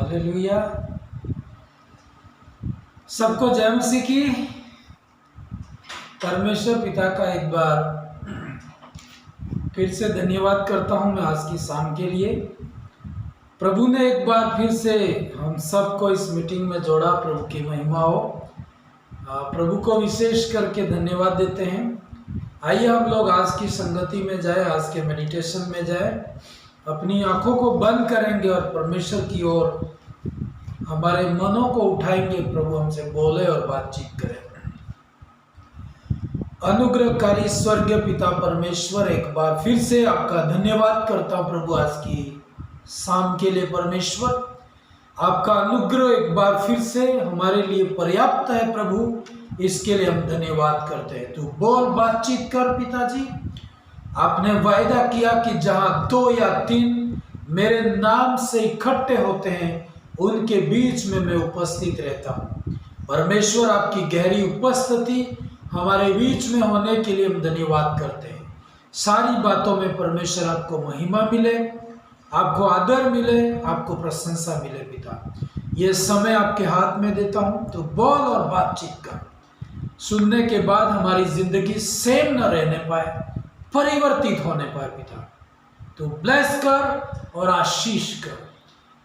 Hallelujah. सबको जय मसीह की। परमेश्वर पिता का एक बार फिर से धन्यवाद करता हूं मैं आज की शाम के लिए। प्रभु ने एक बार फिर से हम सबको इस मीटिंग में जोड़ा। प्रभु की महिमा हो। प्रभु को विशेष करके धन्यवाद देते हैं। आइए हम लोग आज की संगति में जाए, आज के मेडिटेशन में जाए। अपनी आंखों को बंद करेंगे और परमेश्वर की ओर हमारे मनों को उठाएंगे। प्रभु हमसे बोले और बातचीत करें। अनुग्रहकारी स्वर्गीय पिता परमेश्वर, एक बार फिर से आपका धन्यवाद करता हूं प्रभु आज की शाम के लिए। परमेश्वर, आपका अनुग्रह एक बार फिर से हमारे लिए पर्याप्त है प्रभु, इसके लिए हम धन्यवाद करते हैं। तू बोल, बातचीत कर पिताजी। आपने वायदा किया कि जहां 2 या 3 मेरे नाम से इकट्ठे होते हैं उनके बीच में मैं उपस्थित रहता हूं। परमेश्वर, आपकी गहरी उपस्थिति हमारे बीच में होने के लिए हम धन्यवाद करते हैं। सारी बातों में परमेश्वर आपको महिमा मिले, आपको आदर मिले, आपको प्रशंसा मिले पिता। ये समय आपके हाथ में देता हूं, तो बोल और बातचीत कर। सुनने के बाद हमारी जिंदगी सेम न रहने पाए, परिवर्तित होने पाए पिता। तो ब्लेस कर और आशीष कर।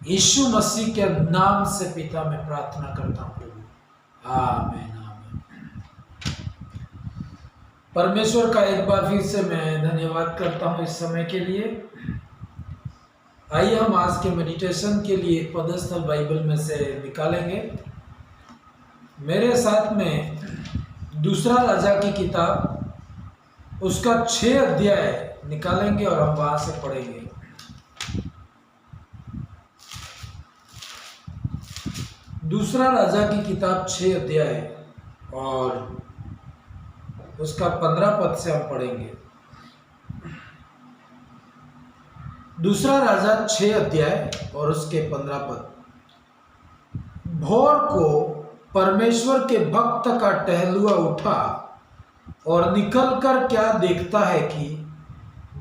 यीशु मसीह के नाम से पिता मैं प्रार्थना करता हूं प्रभु, आमीन। परमेश्वर का एक बार फिर से मैं धन्यवाद करता हूं इस समय के लिए। आइए हम आज के मेडिटेशन के लिए पदस्थल बाइबल में से निकालेंगे। मेरे साथ में दूसरा राजा की किताब, उसका 6 अध्याय निकालेंगे और हम वहां से पढ़ेंगे। दूसरा राजा की किताब 6 अध्याय और उसका 15 पद से हम पढ़ेंगे। दूसरा राजा 6 अध्याय और उसके 15 पद। भोर को परमेश्वर के भक्त का टहलुआ उठा और निकलकर क्या देखता है कि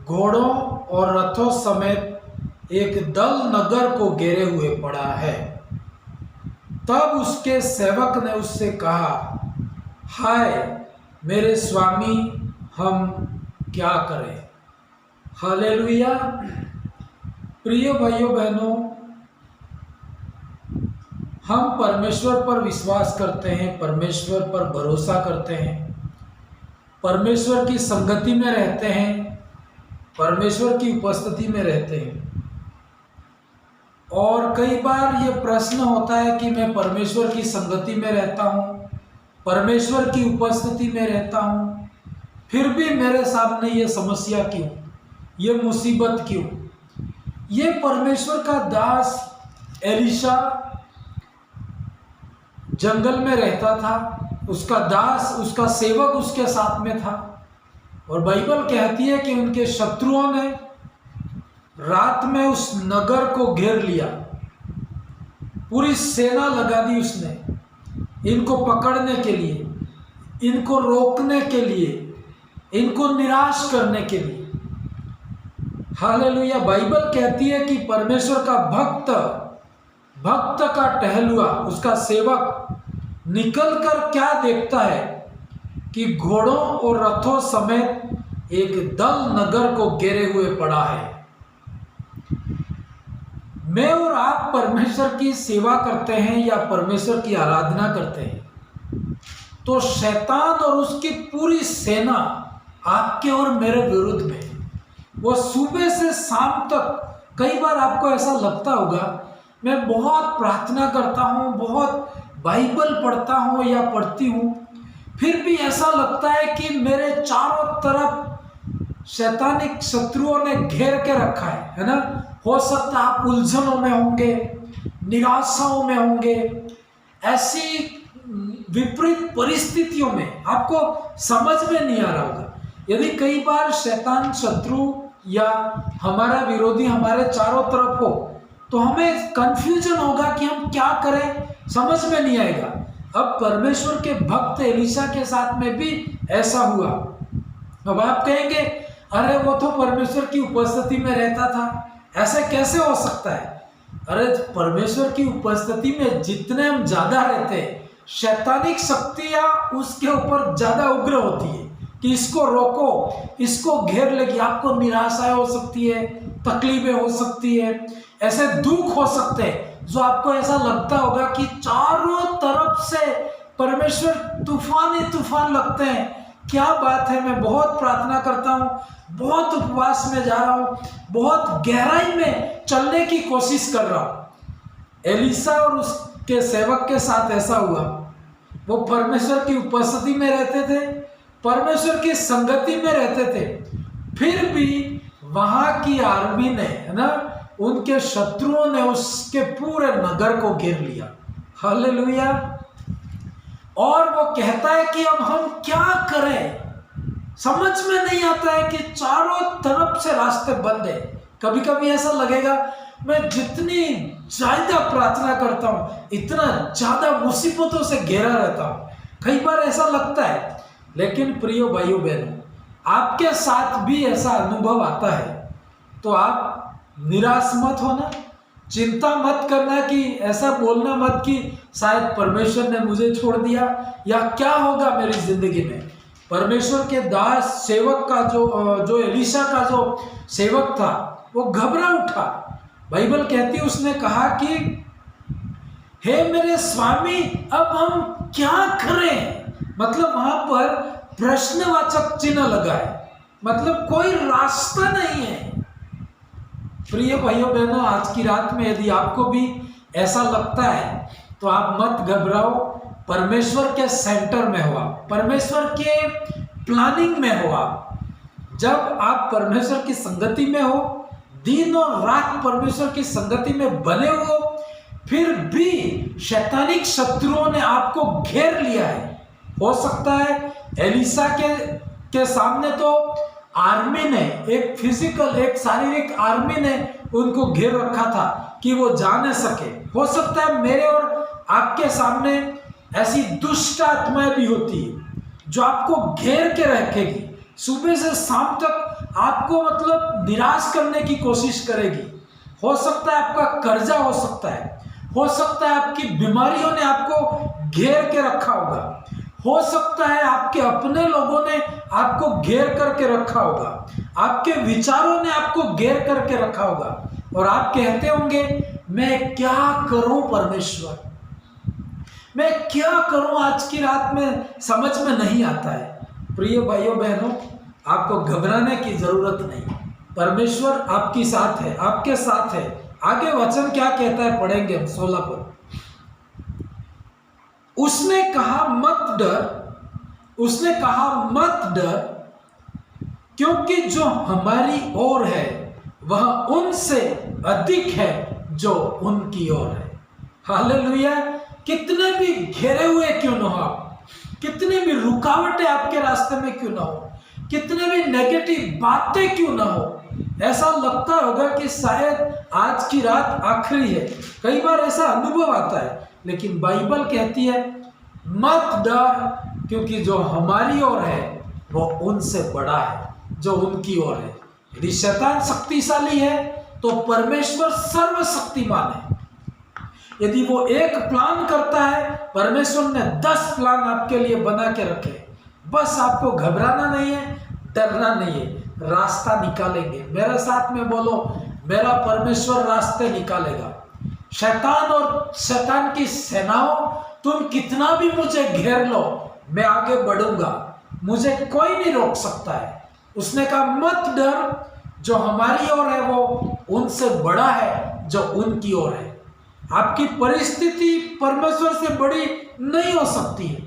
घोड़ों और रथों समेत एक दल नगर को घेरे हुए पड़ा है। तब उसके सेवक ने उससे कहा, हाय मेरे स्वामी, हम क्या करें। हालेलुया। प्रिय भाइयों बहनों, हम परमेश्वर पर विश्वास करते हैं, परमेश्वर पर भरोसा करते हैं, परमेश्वर की संगति में रहते हैं, परमेश्वर की उपस्थिति में रहते हैं। और कई बार ये प्रश्न होता है कि मैं परमेश्वर की संगति में रहता हूँ, परमेश्वर की उपस्थिति में रहता हूँ, फिर भी मेरे सामने ये समस्या क्यों, ये मुसीबत क्यों। ये परमेश्वर का दास एलीशा जंगल में रहता था, उसका दास, उसका सेवक उसके साथ में था। और बाइबल कहती है कि उनके शत्रुओं ने रात में उस नगर को घेर लिया, पूरी सेना लगा दी उसने इनको पकड़ने के लिए, इनको रोकने के लिए, इनको निराश करने के लिए। हालेलुया। बाइबल कहती है कि परमेश्वर का भक्त का टहलुआ, उसका सेवक निकलकर क्या देखता है कि घोड़ों और रथों समेत एक दल नगर को घेरे हुए पड़ा है। मैं और आप परमेश्वर की सेवा करते हैं या परमेश्वर की आराधना करते हैं, तो शैतान और उसकी पूरी सेना आपके और मेरे विरुद्ध में, वो सुबह से शाम तक। कई बार आपको ऐसा लगता होगा, मैं बहुत प्रार्थना करता हूँ, बहुत बाइबल पढ़ता हूँ या पढ़ती हूँ, फिर भी ऐसा लगता है कि मेरे चारों तरफ शैतानिक शत्रुओं ने घेर के रखा है ना। हो सकता है आप उलझनों में होंगे, निराशाओं में होंगे, ऐसी विपरीत परिस्थितियों में आपको समझ में नहीं आ रहा होगा। यदि कई बार शैतान शत्रु या हमारा विरोधी हमारे चारों तरफ हो, तो हमें कंफ्यूजन होगा कि हम क्या करें, समझ में नहीं आएगा। अब परमेश्वर के भक्त एलीशा के साथ में भी ऐसा हुआ। अब आप कहेंगे, अरे वो तो परमेश्वर की उपस्थिति में रहता था, ऐसे कैसे हो सकता है। अरे परमेश्वर की उपस्थिति में जितने हम ज्यादा रहते हैं, शैतानिक शक्तियां उसके ऊपर ज्यादा उग्र होती है कि इसको रोको, इसको घेर लेगी। आपको निराशा हो सकती है, तकलीफें हो सकती है, ऐसे दुख हो सकते हैं जो आपको ऐसा लगता होगा कि चारों तरफ से परमेश्वर तूफान ही तूफान लगते हैं। क्या बात है, मैं बहुत प्रार्थना करता हूँ, बहुत उपवास में जा रहा हूँ, बहुत गहराई में चलने की कोशिश कर रहा हूँ। एलिशा और उसके सेवक के साथ ऐसा हुआ। वो परमेश्वर की उपस्थिति में रहते थे, परमेश्वर की संगति में रहते थे, फिर भी वहां की आर्मी ने, है ना, उनके शत्रुओं ने उसके पूरे नगर को घेर लिया। हालेलुया। और वो कहता है कि अब हम क्या करें, समझ में नहीं आता है कि चारों तरफ से रास्ते बंद है। कभी कभी ऐसा लगेगा मैं जितनी ज्यादा प्रार्थना करता हूँ इतना ज्यादा मुसीबतों से घेरा रहता हूँ, कई बार ऐसा लगता है। लेकिन प्रिय भाइयों बहनों, आपके साथ भी ऐसा अनुभव आता है तो आप निराश मत होना, चिंता मत करना, कि ऐसा बोलना मत कि शायद परमेश्वर ने मुझे छोड़ दिया या क्या होगा मेरी जिंदगी में। परमेश्वर के दास सेवक का जो एलिशा का जो सेवक था वो घबरा उठा। बाइबल कहती है उसने कहा कि हे मेरे स्वामी, अब हम क्या करें। मतलब वहां पर प्रश्नवाचक चिन्ह लगा है, मतलब कोई रास्ता नहीं है। प्रिय भाइयों बहनों, आज की रात में यदि आपको भी ऐसा लगता है तो आप मत घबराओ। परमेश्वर के सेंटर में हो आप, परमेश्वर के प्लानिंग में हो आप। जब आप परमेश्वर की संगति में हो, दिन और रात परमेश्वर की संगति में बने हो, फिर भी शैतानिक शत्रुओं ने आपको घेर लिया है। हो सकता है एलिशा के सामने तो आर्मी ने, एक फिजिकल, एक शारीरिक आर्मी ने उनको घेर रखा था कि वो जा न सके। हो सकता है मेरे और आपके सामने ऐसी दुष्ट आत्माएं भी होती है जो आपको घेर के रखेगी, सुबह से शाम तक आपको मतलब निराश करने की कोशिश करेगी। हो सकता है आपका कर्जा हो सकता है आपकी बीमारियों ने आपको घेर के रखा होगा, हो सकता है आपके अपने लोगों ने आपको घेर करके रखा होगा, आपके विचारों ने आपको घेर करके रखा होगा और आप कहते होंगे मैं क्या करूं परमेश्वर, मैं क्या करूं, आज की रात में समझ में नहीं आता है। प्रिय भाइयों बहनों, आपको घबराने की जरूरत नहीं, परमेश्वर आपके साथ है, आपके साथ है। आगे वचन क्या कहता है पढ़ेंगे हम 16 पर। उसने कहा मत डर, क्योंकि जो हमारी ओर है वह उनसे अधिक है जो उनकी ओर है। हालेलुया। कितने भी घेरे हुए क्यों ना हो आप, कितनी भी रुकावटें आपके रास्ते में क्यों ना हो, कितने भी नेगेटिव बातें क्यों ना हो, ऐसा लगता होगा कि शायद आज की रात आखिरी है, कई बार ऐसा अनुभव आता है। लेकिन बाइबल कहती है मत डर, क्योंकि जो हमारी ओर है वो उनसे बड़ा है जो उनकी ओर है। यदि शैतान शक्तिशाली है तो परमेश्वर सर्वशक्तिमान है। यदि वो एक प्लान करता है, परमेश्वर ने 10 प्लान आपके लिए बना के रखे। बस आपको घबराना नहीं है, डरना नहीं है, रास्ता निकालेंगे। मेरे साथ में बोलो, मेरा परमेश्वर रास्ते निकालेगा। शैतान और शैतान की सेनाओं, तुम कितना भी मुझे घेर लो, मैं आगे बढ़ूंगा, मुझे कोई नहीं रोक सकता है। उसने कहा मत डर, जो हमारी ओर है वो उनसे बड़ा है जो उनकी ओर है। आपकी परिस्थिति परमेश्वर से बड़ी नहीं हो सकती है,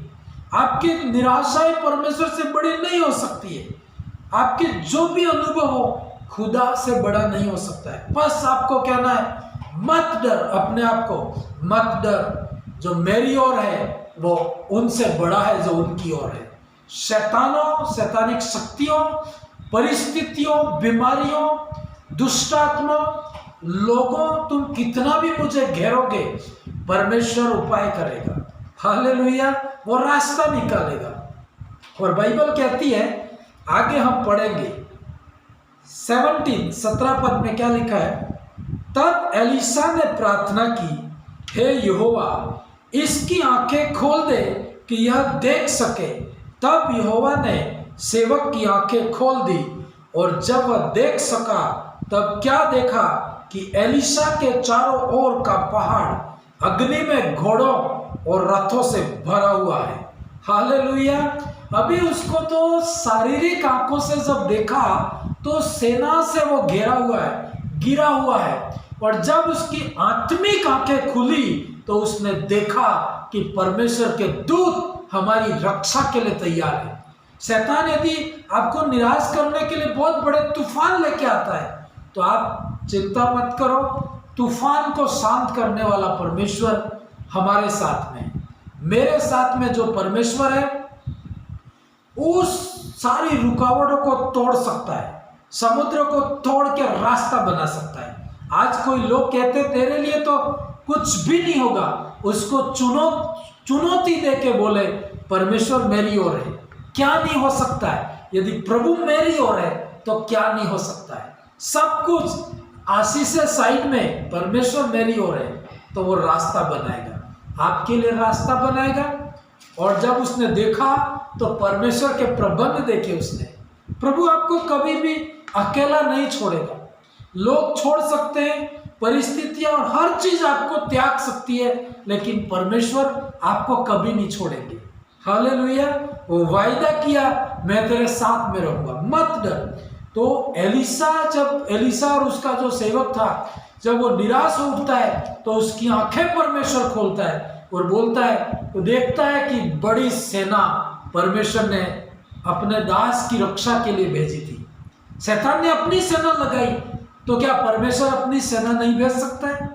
आपकी निराशाएं परमेश्वर से बड़ी नहीं हो सकती है, आपके जो भी अनुभव हो खुदा से बड़ा नहीं हो सकता है। बस आपको कहना है मत डर, अपने आप को मत डर, जो मेरी ओर है वो उनसे बड़ा है जो उनकी ओर है। शैतानों, शैतानिक शक्तियों, परिस्थितियों, बीमारियों, दुष्टात्मा, लोगों, तुम कितना भी मुझे घेरोगे, परमेश्वर उपाय करेगा। हालेलुया। वो रास्ता निकालेगा। और बाइबल कहती है, आगे हम पढ़ेंगे 17 पद में क्या लिखा है, तब एलीशा ने प्रार्थना की, हे यहोवा, इसकी आंखें खोल दे कि यह देख सके। तब यहोवा ने सेवक की आंखें खोल दी, और जब वह देख सका तब क्या देखा कि एलीशा के चारों ओर का पहाड़ अग्नि में घोड़ों और रथों से भरा हुआ है। हालेलुया। अभी उसको तो शारीरिक आंखों से जब देखा तो सेना से वो घेरा हुआ है, गिरा हुआ है, और जब उसकी आत्मिक आंखें खुली तो उसने देखा कि परमेश्वर के दूत हमारी रक्षा के लिए तैयार है। शैतान यदि आपको निराश करने के लिए बहुत बड़े तूफान लेके आता है तो आप चिंता मत करो, तूफान को शांत करने वाला परमेश्वर हमारे साथ में, मेरे साथ में जो परमेश्वर है उस सारी रुकावटों को तोड़ सकता है, समुद्र को तोड़ के रास्ता बना सकता है। आज कोई लोग कहते तेरे लिए तो कुछ भी नहीं होगा, उसको चुनौती दे के बोले परमेश्वर मेरी ओर है, क्या नहीं हो सकता है। यदि प्रभु मेरी ओर है तो क्या नहीं हो सकता है। सब कुछ आशीष है साइड में, परमेश्वर मेरी ओर है तो वो रास्ता बनाएगा, आपके लिए रास्ता बनाएगा। और जब उसने देखा तो परमेश्वर के प्रबंध देखे उसने। प्रभु आपको कभी भी अकेला नहीं छोड़ेगा। लोग छोड़ सकते हैं, परिस्थितियां और हर चीज आपको त्याग सकती है, लेकिन परमेश्वर आपको कभी नहीं छोड़ेंगे। हालेलुया। वो वायदा किया, मैं तेरे साथ में रहूंगा, मत डर। तो जब एलीशा और उसका जो सेवक था, जब वो निराश उठता है तो उसकी आंखें परमेश्वर खोलता है और बोलता है, तो देखता है कि बड़ी सेना परमेश्वर ने अपने दास की रक्षा के लिए भेजी थी। शैतान ने अपनी सेना लगाई, तो क्या परमेश्वर अपनी सेना नहीं भेज सकता है?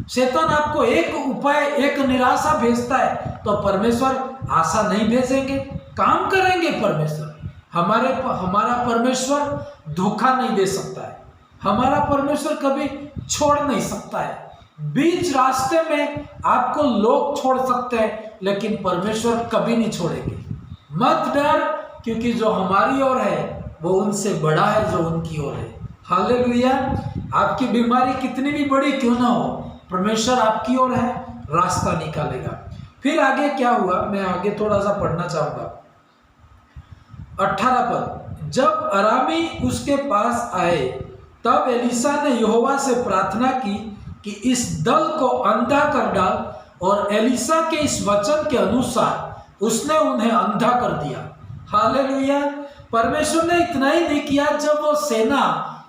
शैतान आपको एक उपाय, एक निराशा भेजता है, तो परमेश्वर आशा नहीं भेजेंगे? काम करेंगे परमेश्वर। हमारा परमेश्वर धोखा नहीं दे सकता है, हमारा परमेश्वर कभी छोड़ नहीं सकता है। बीच रास्ते में आपको लोग छोड़ सकते हैं, लेकिन परमेश्वर कभी नहीं छोड़ेंगे। मत डर, क्योंकि जो हमारी ओर है वो उनसे बड़ा है जो उनकी ओर है। हालेलुया। आपकी बीमारी कितनी भी बड़ी क्यों ना हो, परमेश्वर आपकी ओर है, रास्ता निकालेगा। फिर आगे क्या हुआ, मैं आगे थोड़ा सा पढ़ना चाहूंगा। 18 पद, जब अरामी उसके पास आए तब एलीशा ने यहोवा से प्रार्थना की कि इस दल को अंधा कर डाल, और एलीशा के इस वचन के अनुसार उसने उन्हें अंधा कर दिया। हालेलुया। परमेश्वर ने इतना ही नहीं किया, जब वो सेना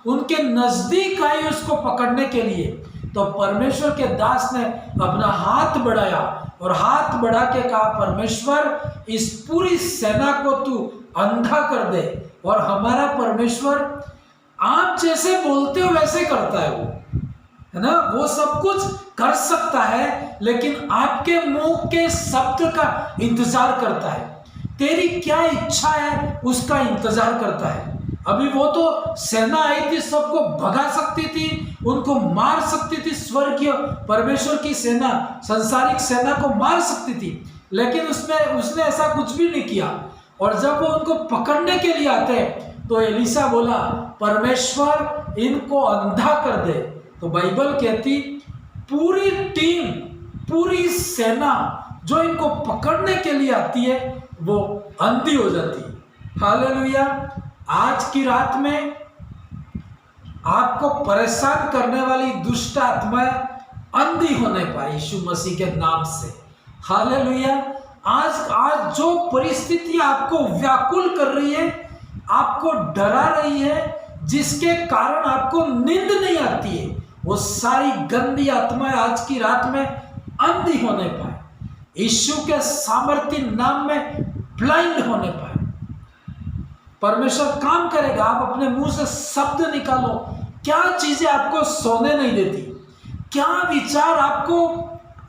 उनके नजदीक आई उसको पकड़ने के लिए, तो परमेश्वर के दास ने अपना हाथ बढ़ाया और हाथ बढ़ा के कहा, परमेश्वर इस पूरी सेना को तू अंधा कर दे। और हमारा परमेश्वर आप जैसे बोलते हो वैसे करता है, वो है ना, वो सब कुछ कर सकता है, लेकिन आपके मुंह के शब्द का इंतजार करता है। तेरी क्या इच्छा है उसका इंतजार करता है। अभी वो तो सेना आई थी, सबको भगा सकती थी, उनको मार सकती थी, स्वर्गीय परमेश्वर की सेना संसारिक सेना को मार सकती थी, लेकिन उसने ऐसा कुछ भी नहीं किया। और जब वो उनको पकड़ने के लिए आते तो एलीशा बोला, परमेश्वर इनको अंधा कर दे। तो बाइबल कहती पूरी टीम, पूरी सेना जो इनको पकड़ने के लिए आती है वो अंधी हो जाती है। हालेलुया। आज की रात में आपको परेशान करने वाली दुष्ट आत्माएं अंधी होने पाए यीशु मसीह के नाम से। हालेलुया। आज जो परिस्थिति आपको व्याकुल कर रही है, आपको डरा रही है, जिसके कारण आपको नींद नहीं आती है, वो सारी गंदी आत्माएं आज की रात में अंधी होने पाए, यीशु के सामर्थ्य नाम में ब्लाइंड होने पाए। परमेश्वर काम करेगा। आप अपने मुंह से शब्द निकालो, क्या चीजें आपको सोने नहीं देती, क्या विचार आपको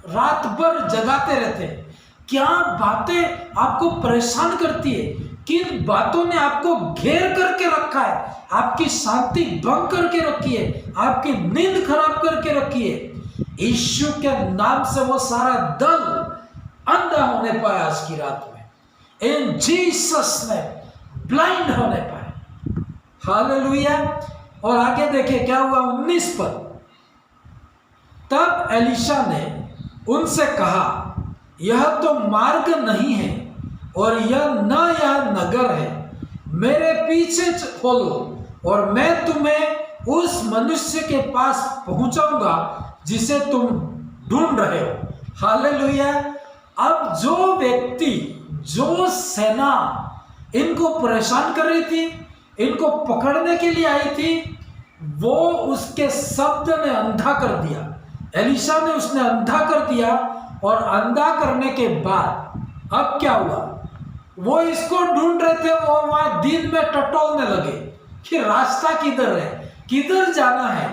रात भर जगाते रहते हैं, क्या बातें आपको परेशान करती है, किन बातों ने आपको घेर करके रखा है, आपकी शांति भंग करके रखी है, आपकी नींद खराब करके रखी है। यीशु के नाम से वो सारा दल अंधा होने पाया आज की रात में, इन जीसस ने ब्लाइंड होने पाए। हालेलुया। और आगे देखे क्या हुआ 19 पद। तब एलीशा ने उनसे कहा, यह तो मार्ग नहीं है और यह नगर है, मेरे पीछे खोलो और मैं तुम्हें उस मनुष्य के पास पहुंचाऊंगा जिसे तुम ढूंढ रहे हो। हालेलुया। अब जो व्यक्ति, जो सेना इनको परेशान कर रही थी, इनको पकड़ने के लिए आई थी, वो उसके शब्द ने अंधा कर दिया। एलीशा ने उसने अंधा कर दिया और अंधा करने के बाद अब क्या हुआ, वो इसको ढूंढ रहे थे। वो वहां दिन में टटोलने लगे कि रास्ता किधर है, किधर जाना है।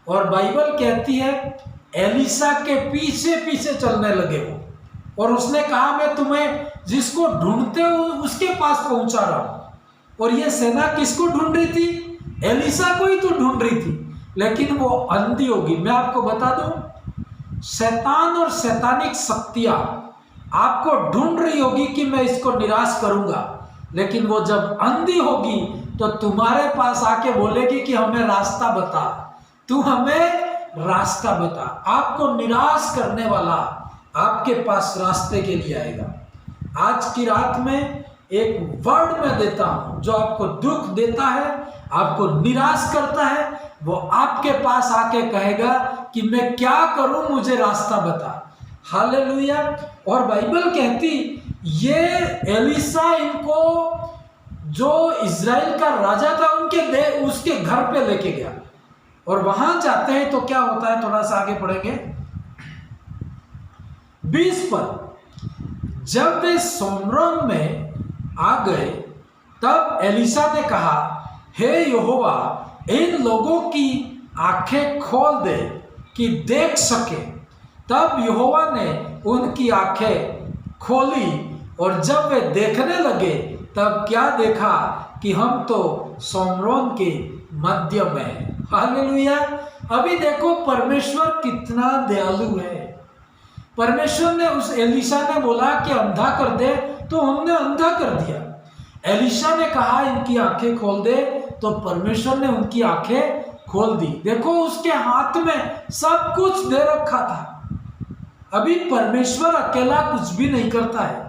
और बाइबल कहती है एलीशा के पीछे पीछे चलने लगे वो, और उसने कहा मैं तुम्हें जिसको ढूंढते हो उसके पास पहुंचा रहा हूं। और ये सेना किसको ढूंढ रही थी? एलीशा को ही तो ढूंढ रही थी, लेकिन वो अंधी होगी। मैं आपको बता दूं, शैतान और शैतानिक शक्तियां आपको ढूंढ रही होगी कि मैं इसको निराश करूंगा, लेकिन वो जब अंधी होगी तो तुम्हारे पास आके बोलेगी कि हमें रास्ता बता, तू हमें रास्ता बता। आपको निराश करने वाला आपके पास रास्ते के लिए आएगा। आज की रात में एक वर्ड मैं देता हूं, जो आपको दुख देता है, आपको निराश करता है, वो आपके पास आके कहेगा कि मैं क्या करूं, मुझे रास्ता बता। हालेलुया। और बाइबल कहती ये एलीशा इनको, जो इज़राइल का राजा था, उसके घर पे लेके गया। और वहां जाते हैं तो क्या होता है, थोड़ा सा आगे पढ़ेंगे 20 पद। जब वे सोमरोन में आ गए तब एलीशा ने कहा, हे यहोवा, इन लोगों की आंखें खोल दे कि देख सके। तब यहोवा ने उनकी आंखें खोली और जब वे देखने लगे तब क्या देखा कि हम तो सोमरोन के मध्य में हैं। हालेलुया। अभी देखो परमेश्वर कितना दयालु है। परमेश्वर ने उस एलीशा ने बोला कि अंधा कर दे, तो हमने अंधा कर दिया। एलीशा ने कहा इनकी आंखें खोल दे, तो परमेश्वर ने उनकी आंखें खोल दी। देखो उसके हाथ में सब कुछ दे रखा था। अभी परमेश्वर अकेला कुछ भी नहीं करता है।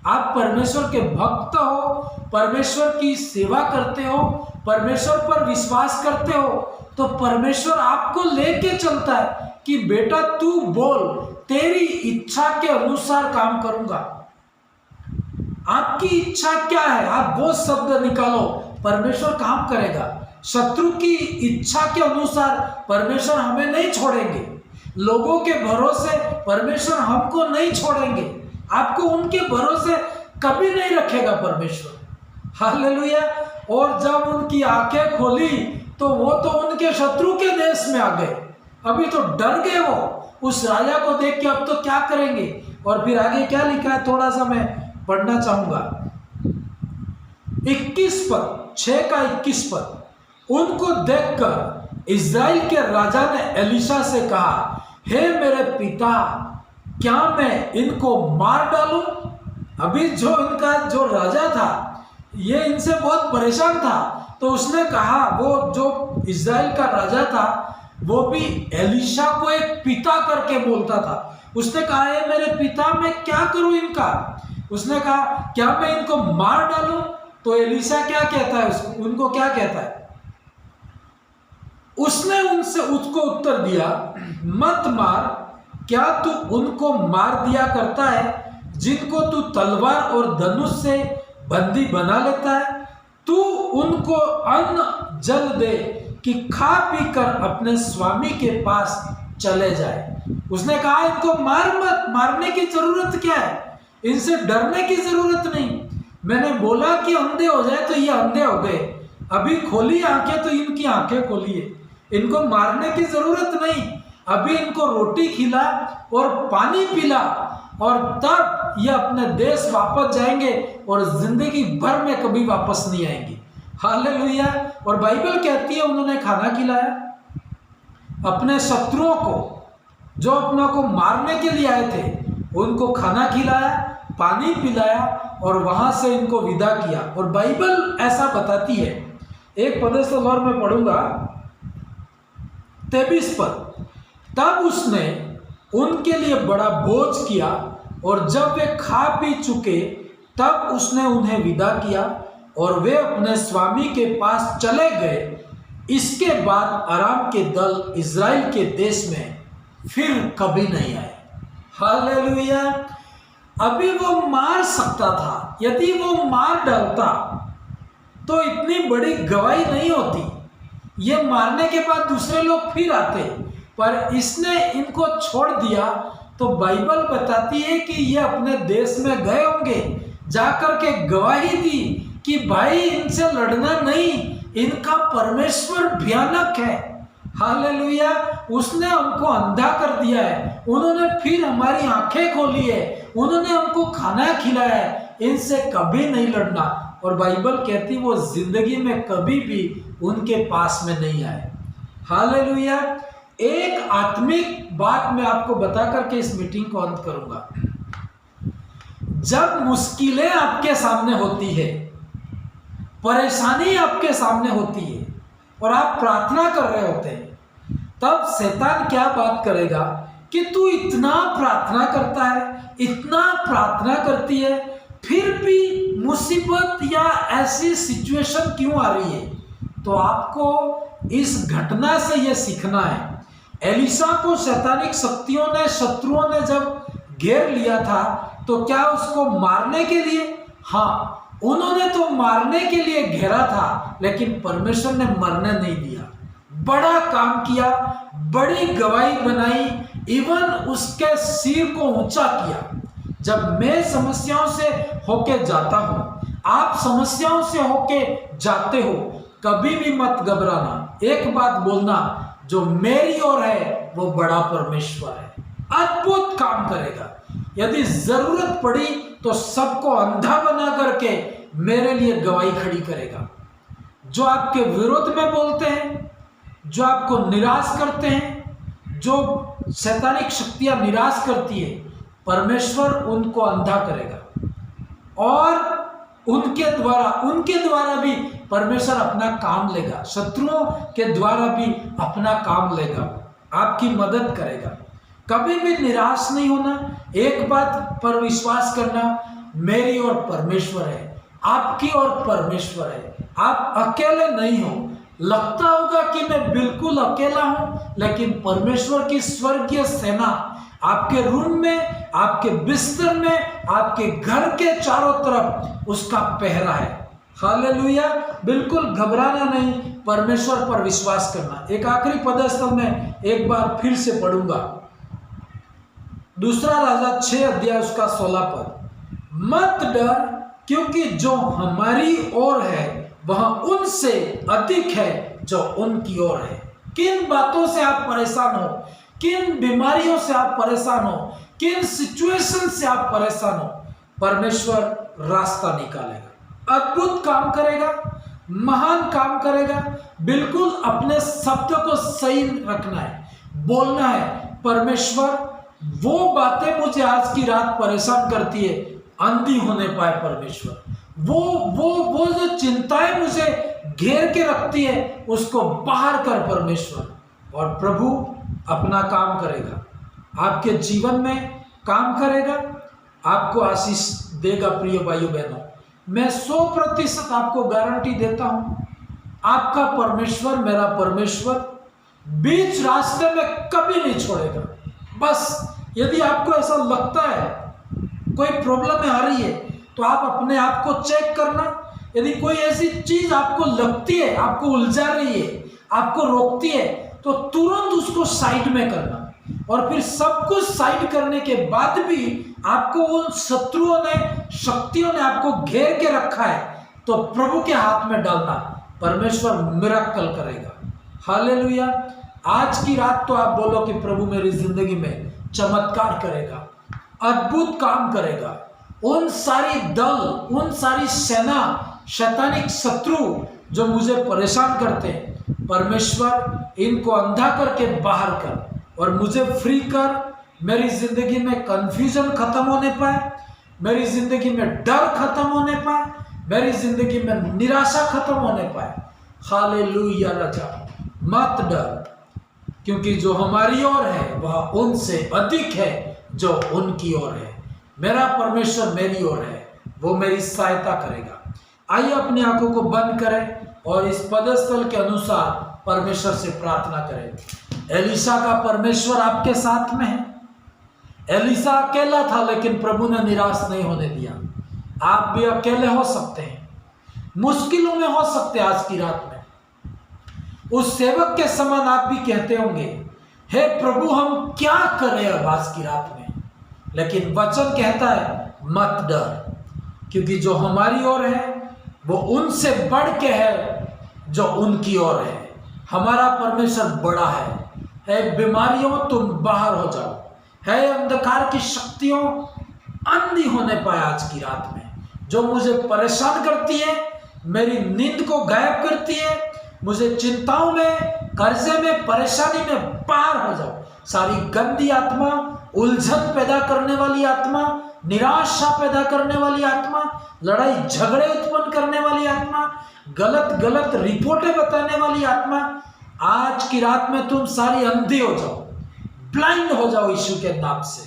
आप परमेश्वर के भक्त हो, परमेश्वर की सेवा करते हो, परमेश्वर पर विश्वास करते हो, तो परमेश्वर आपको लेके चलता है कि बेटा तू बोल, तेरी इच्छा के अनुसार काम करूंगा। आपकी इच्छा क्या है, आप वो शब्द निकालो, परमेश्वर काम करेगा। शत्रु की इच्छा के अनुसार परमेश्वर हमें नहीं छोड़ेंगे। लोगों के भरोसे परमेश्वर हमको नहीं छोड़ेंगे। आपको उनके भरोसे कभी नहीं रखेगा परमेश्वर। हालेलुया। और जब उनकी आंखें खोली तो वो तो उनके शत्रु के देश में आ गए। अभी तो डर गए वो उस राजा को देख के, अब तो क्या करेंगे। और फिर आगे क्या लिखा है, थोड़ा सा मैं पढ़ना चाहूंगा। 21 पद, 6 का 21 पद। उनको देखकर इज़राइल के राजा ने एलीशा से कहा, हे मेरे पिता, क्या मैं इनको मार डालूं? अभी जो इनका जो राजा था, ये इनसे बहुत परेशान था, तो उसने कहा, वो जो इज़राइल का राजा था वो भी एलीशा को एक पिता करके बोलता था। उसने कहा, हे मेरे पिता, मैं क्या करूं इनका? उसने कहा, क्या मैं इनको मार डालूं? तो एलीशा क्या कहता है, उनको क्या कहता है? उसने उसको उत्तर दिया, मत मार। क्या तू उनको मार दिया करता है जिनको तू तलवार और धनुष से बंदी बना लेता है? तू उनको अन्न जल दे कि खा पी कर अपने स्वामी के पास चले जाए। उसने कहा, इनको मार मत, मारने की जरूरत क्या है, इनसे डरने की जरूरत नहीं। मैंने बोला कि अंधे हो जाए तो ये अंधे हो गए, अभी खोली आंखें तो इनकी आंखें खोलिए। इनको मारने की जरूरत नहीं, अभी इनको रोटी खिला और पानी पिला, और तब ये अपने देश वापस जाएंगे और जिंदगी भर में कभी वापस नहीं आएंगे। हालेलुया। और बाइबल कहती है उन्होंने खाना खिलाया अपने शत्रुओं को, जो अपनों को मारने के लिए आए थे, उनको खाना खिलाया, पानी पिलाया और वहां से इनको विदा किया। और बाइबल ऐसा बताती है, एक पद से और मैं पढ़ूंगा, 23 पद। तब उसने उनके लिए बड़ा भोज किया और जब वे खा पी चुके तब उसने उन्हें विदा किया और वे अपने स्वामी के पास चले गए। इसके बाद अराम के दल इज़राइल के देश में फिर कभी नहीं आए। हालेलुया। अभी वो मार सकता था, यदि वो मार डालता तो इतनी बड़ी गवाही नहीं होती। ये मारने के बाद दूसरे लोग फिर आते, पर इसने इनको छोड़ दिया तो बाइबल बताती है कि ये अपने देश में गए होंगे, जाकर के गवाही दी कि भाई इनसे लड़ना नहीं, इनका परमेश्वर भयानक है। हालेलुया। उसने हमको अंधा कर दिया है, उन्होंने फिर हमारी आंखें खोली है, उन्होंने हमको खाना खिलाया है, इनसे कभी नहीं लड़ना। और बाइबल कहती वो जिंदगी में कभी भी उनके पास में नहीं आए। हालेलुया। एक आत्मिक बात मैं आपको बता करके इस मीटिंग को अंत करूंगा। जब मुश्किलें आपके सामने होती है, परेशानी आपके सामने होती है और आप प्रार्थना कर रहे होते हैं, तब शैतान क्या बात करेगा कि तू इतना प्रार्थना करता है, इतना प्रार्थना करती है, फिर भी मुसीबत या ऐसी सिचुएशन क्यों आ रही है। तो आपको इस घटना से यह सीखना है। एलिशा को शैतानिक शक्तियों ने, शत्रुओं ने जब घेर लिया था तो क्या उसको मारने के लिए? हाँ, उन्होंने तो मारने के लिए घेरा था, लेकिन परमेश्वर ने मरने नहीं दिया। बड़ा काम किया, बड़ी गवाही बनाई, इवन उसके सिर को ऊंचा किया। जब मैं समस्याओं से होके जाता हूं, आप समस्याओं से होके जाते हो, कभी भी मत घबराना। एक बात बोलना, जो मेरी ओर है वो बड़ा परमेश्वर है, अद्भुत काम करेगा। यदि जरूरत पड़ी तो सबको अंधा बना करके मेरे लिए गवाही खड़ी करेगा। जो आपके विरोध में बोलते हैं, जो आपको निराश करते हैं, जो शैतानिक शक्तियां निराश करती है, परमेश्वर उनको अंधा करेगा और उनके द्वारा भी परमेश्वर अपना काम लेगा। शत्रुओं के द्वारा भी अपना काम लेगा, आपकी मदद करेगा। कभी भी निराश नहीं होना। एक बात पर विश्वास करना, मेरी ओर परमेश्वर है, आपकी ओर परमेश्वर है। आप अकेले नहीं हो। लगता होगा कि मैं बिल्कुल अकेला हूं, लेकिन परमेश्वर की स्वर्गीय सेना आपके रूम में, आपके बिस्तर में, आपके घर के चारों तरफ उसका पहरा है। हालेलुया। बिल्कुल घबराना नहीं, परमेश्वर पर विश्वास करना। एक आखिरी पदस्थल में एक बार फिर से पढ़ूंगा, दूसरा राजा 6 अध्याय उसका 16 पद। मत डर, क्योंकि जो हमारी ओर है वह उनसे अधिक है जो उनकी ओर है। किन बातों से आप परेशान हो, किन बीमारियों से आप परेशान हो, किन सिचुएशन से आप परेशान हो, परमेश्वर रास्ता निकालेगा, अद्भुत काम करेगा, महान काम करेगा। बिल्कुल अपने शब्द को सही रखना है, बोलना है, परमेश्वर वो बातें मुझे आज की रात परेशान करती है, अंधी होने पाए परमेश्वर। वो जो चिंताएं मुझे घेर के रखती है, उसको बाहर कर परमेश्वर, और प्रभु अपना काम करेगा, आपके जीवन में काम करेगा, आपको आशीष देगा। प्रिय भाइयों बहनों, मैं 100% आपको गारंटी देता हूं, आपका परमेश्वर, मेरा परमेश्वर बीच रास्ते में कभी नहीं छोड़ेगा। बस यदि आपको ऐसा लगता है कोई प्रॉब्लम आ रही है, तो आप अपने आप को चेक करना। यदि कोई ऐसी चीज आपको लगती है, आपको उलझा रही है, आपको रोकती है, तो तुरंत उसको साइड में करना। और फिर सब कुछ साइड करने के बाद भी आपको उन शत्रुओं ने, शक्तियों ने आपको घेर के रखा है, तो प्रभु के हाथ में डालना, परमेश्वर मिरेकल करेगा। हालेलुया। आज की रात तो आप बोलो कि प्रभु मेरी जिंदगी में चमत्कार करेगा, अद्भुत काम करेगा। उन सारी दल, उन सारी सेना, शैतानिक शत्रु जो मुझे परेशान करते हैं, परमेश्वर इनको अंधा करके बाहर कर और मुझे फ्री कर। मेरी जिंदगी में कंफ्यूजन खत्म होने पाए, मेरी जिंदगी में डर खत्म होने पाए, मेरी जिंदगी में निराशा खत्म होने पाए। हालेलुया। राजा मत डर, क्योंकि जो हमारी ओर है वह उनसे अधिक है जो उनकी ओर है। मेरा परमेश्वर मेरी ओर है, वो मेरी सहायता करेगा। आइए अपनी आंखों को बंद करें और इस पदस्थल के अनुसार परमेश्वर से प्रार्थना करें। एलिशा का परमेश्वर आपके साथ में है। एलिशा अकेला था, लेकिन प्रभु ने निराश नहीं होने दिया। आप भी अकेले हो सकते हैं, मुश्किलों में हो सकते हैं। आज की रात में उस सेवक के समान आप भी कहते होंगे, हे प्रभु हम क्या करें अब आज की रात में। लेकिन वचन कहता है मत डर, क्योंकि जो हमारी ओर है वो उनसे बढ़ के है जो उनकी ओर है। हमारा परमेश्वर बड़ा है बीमारियों तुम बाहर हो जाओ, है अंधकार की शक्तियों अंधी होने पाए आज की रात में। जो मुझे परेशान करती है, मेरी नींद को गायब करती है, मुझे चिंताओं में, कर्जे में, परेशानी में पार हो जाओ। सारी गंदी आत्मा, उलझन पैदा करने वाली आत्मा, निराशा पैदा करने वाली आत्मा, लड़ाई झगड़े उत्पन्न करने वाली आत्मा, गलत गलत रिपोर्टें बताने वाली आत्मा, आज की रात में तुम सारी अंधी हो जाओ, ब्लाइंड हो जाओ यीशु के नाम से,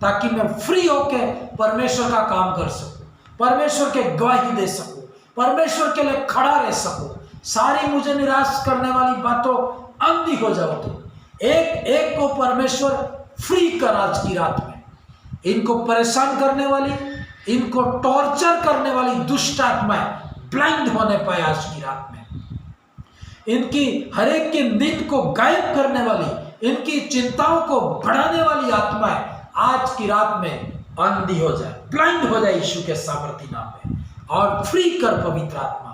ताकि मैं फ्री होकर परमेश्वर का काम कर सकूं, परमेश्वर के गवाही दे सकूं, परमेश्वर के लिए खड़ा रह सकूं। सारी मुझे निराश करने वाली बातों अंधी हो जाओ। तो एक एक को परमेश्वर फ्री कर आज की रात में। इनको परेशान करने वाली, इनको टॉर्चर करने वाली दुष्ट आत्माएं ब्लाइंड होने पाए आज की रात में। इनकी हर एक की नींद को गायब करने वाली, इनकी चिंताओं को बढ़ाने वाली आत्माएं आज की रात में अंधी हो जाए, ब्लाइंड हो जाए यीशु के सामर्थी नाम में। और फ्री कर पवित्र आत्मा,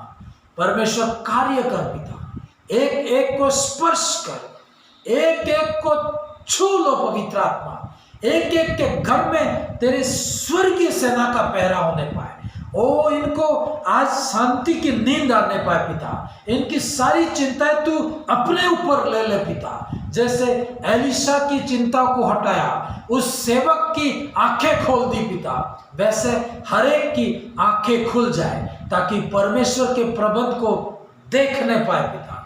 परमेश्वर कार्य कर पिता। एक एक को स्पर्श कर, एक एक को छू लो पवित्र आत्मा। एक एक के घर में तेरे स्वर्गीय सेना का पहरा होने पाए। ओ इनको आज शांति की नींद आने पाए पिता। इनकी सारी चिंताएं तू अपने ऊपर ले ले पिता। जैसे एलिशा की चिंता को हटाया, उस सेवक की आंखें खोल दी पिता, वैसे हर एक की आंखें खुल जाए, ताकि परमेश्वर के प्रबंध को देखने पाए पिता।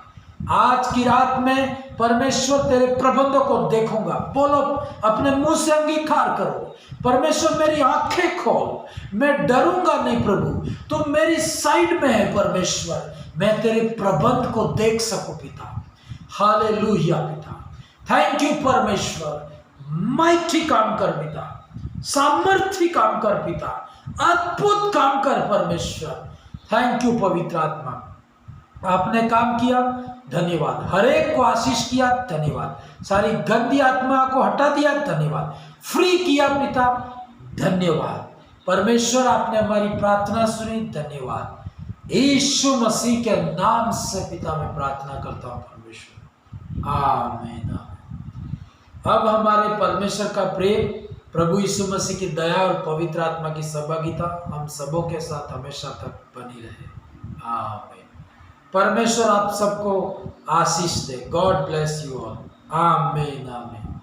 आज की रात में परमेश्वर तेरे प्रबंधों को देखूंगा। बोलो, अपने मुंह से अंगीकार करो, परमेश्वर मेरी आंखें खोल, मैं डरूंगा नहीं प्रभु, तुम मेरी साइड में है परमेश्वर, मैं तेरे प्रबंध को देख सकूं पिता। हालेलुया पिता, थैंक यू परमेश्वर। माइटी काम कर पिता, सामर्थ्य काम कर पिता, अद्भुत काम कर परमेश्वर। थैंक यू पवित्र आत्मा, आपने काम किया, धन्यवाद। हर एक को आशीष किया, धन्यवाद। सारी गंदी आत्मा को हटा दिया, धन्यवाद। फ्री किया पिता, धन्यवाद। परमेश्वर आपने हमारी प्रार्थना सुनी, धन्यवाद। यीशु मसीह के नाम से पिता मैं प्रार्थना करता हूँ परमेश्वर, आमीन। अब हमारे परमेश्वर का प्रेम, प्रभु यीशु मसीह की दया और पवित्र आत्मा की सहभागिता हम सबों के साथ हमेशा तक बनी रहे, आमीन। परमेश्वर आप सबको आशीष दे। गॉड ब्लेस यू ऑल, आमीन आमीन।